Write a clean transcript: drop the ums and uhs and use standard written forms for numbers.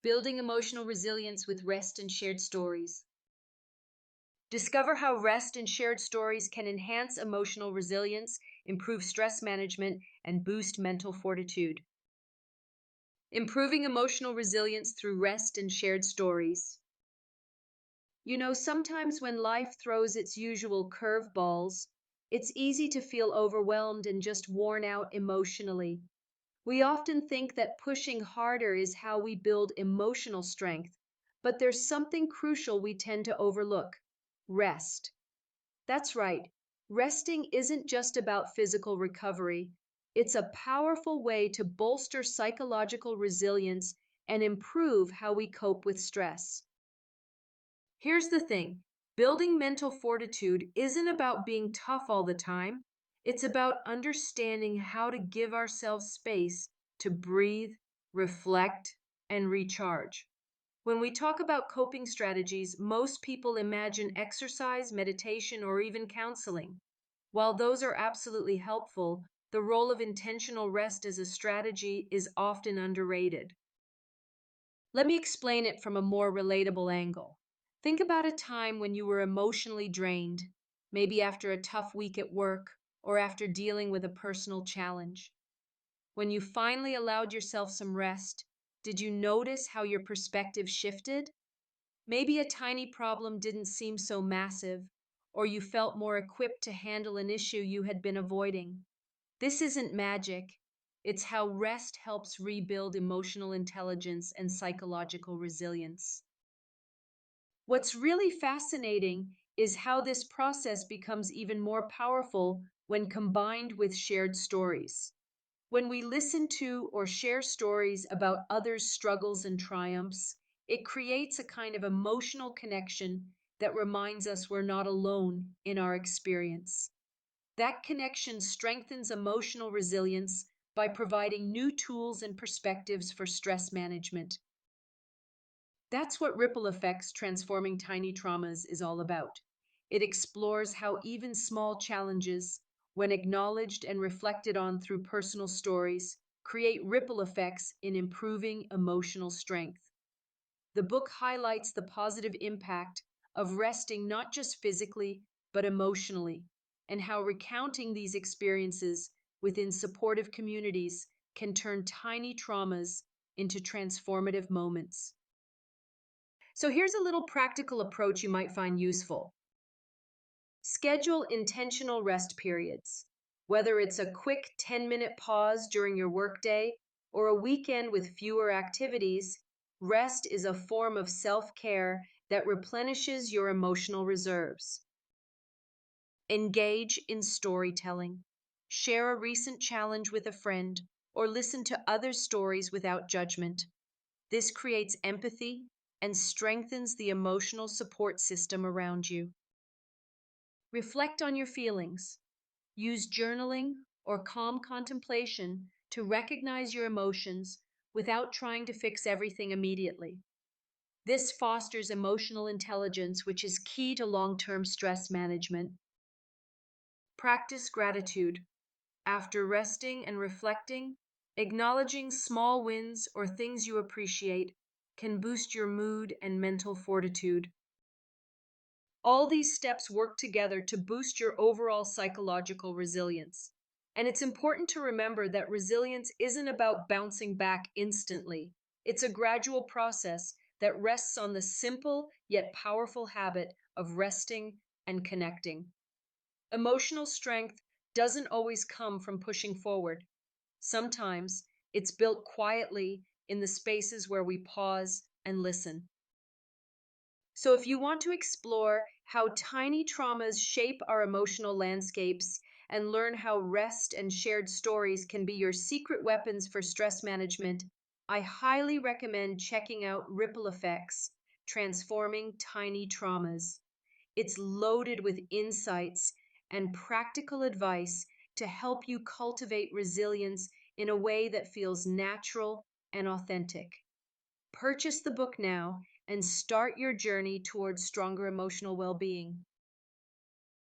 Building emotional resilience with rest and shared stories. Discover how rest and shared stories can enhance emotional resilience, improve stress management, and boost mental fortitude. Improving emotional resilience through rest and shared stories. Sometimes when life throws its usual curveballs, it's easy to feel overwhelmed and just worn out emotionally. We often think that pushing harder is how we build emotional strength, but there's something crucial we tend to overlook: rest. That's right, resting isn't just about physical recovery, it's a powerful way to bolster psychological resilience and improve how we cope with stress. Here's the thing: building mental fortitude isn't about being tough all the time, it's about understanding how to give ourselves space to breathe, reflect, and recharge. When we talk about coping strategies, most people imagine exercise, meditation, or even counseling. While those are absolutely helpful, the role of intentional rest as a strategy is often underrated. Let me explain it from a more relatable angle. Think about a time when you were emotionally drained, maybe after a tough week at work or after dealing with a personal challenge. When you finally allowed yourself some rest, did you notice how your perspective shifted? Maybe a tiny problem didn't seem so massive, or you felt more equipped to handle an issue you had been avoiding. This isn't magic. It's how rest helps rebuild emotional intelligence and psychological resilience. What's really fascinating is how this process becomes even more powerful when combined with shared stories. When we listen to or share stories about others' struggles and triumphs, it creates a kind of emotional connection that reminds us we're not alone in our experience. That connection strengthens emotional resilience by providing new tools and perspectives for stress management. That's what ripple effects transforming tiny traumas is all about. It explores how even small challenges, when acknowledged and reflected on through personal stories, create ripple effects in improving emotional strength. The book highlights the positive impact of resting not just physically, but emotionally, and how recounting these experiences within supportive communities can turn tiny traumas into transformative moments. So here's a little practical approach you might find useful. Schedule intentional rest periods. Whether it's a quick 10-minute pause during your workday or a weekend with fewer activities, rest is a form of self-care that replenishes your emotional reserves. Engage in storytelling. Share a recent challenge with a friend or listen to others' stories without judgment. This creates empathy and strengthens the emotional support system around you. Reflect on your feelings. Use journaling or calm contemplation to recognize your emotions without trying to fix everything immediately. This fosters emotional intelligence, which is key to long-term stress management. Practice gratitude. After resting and reflecting, acknowledging small wins or things you appreciate can boost your mood and mental fortitude. All these steps work together to boost your overall psychological resilience. And it's important to remember that resilience isn't about bouncing back instantly. It's a gradual process that rests on the simple yet powerful habit of resting and connecting. Emotional strength doesn't always come from pushing forward. Sometimes it's built quietly in the spaces where we pause and listen. So, if you want to explore how tiny traumas shape our emotional landscapes and learn how rest and shared stories can be your secret weapons for stress management, I highly recommend checking out Ripple Effects: Transforming Tiny Traumas. It's loaded with insights and practical advice to help you cultivate resilience in a way that feels natural and authentic. Purchase the book now and start your journey towards stronger emotional well being.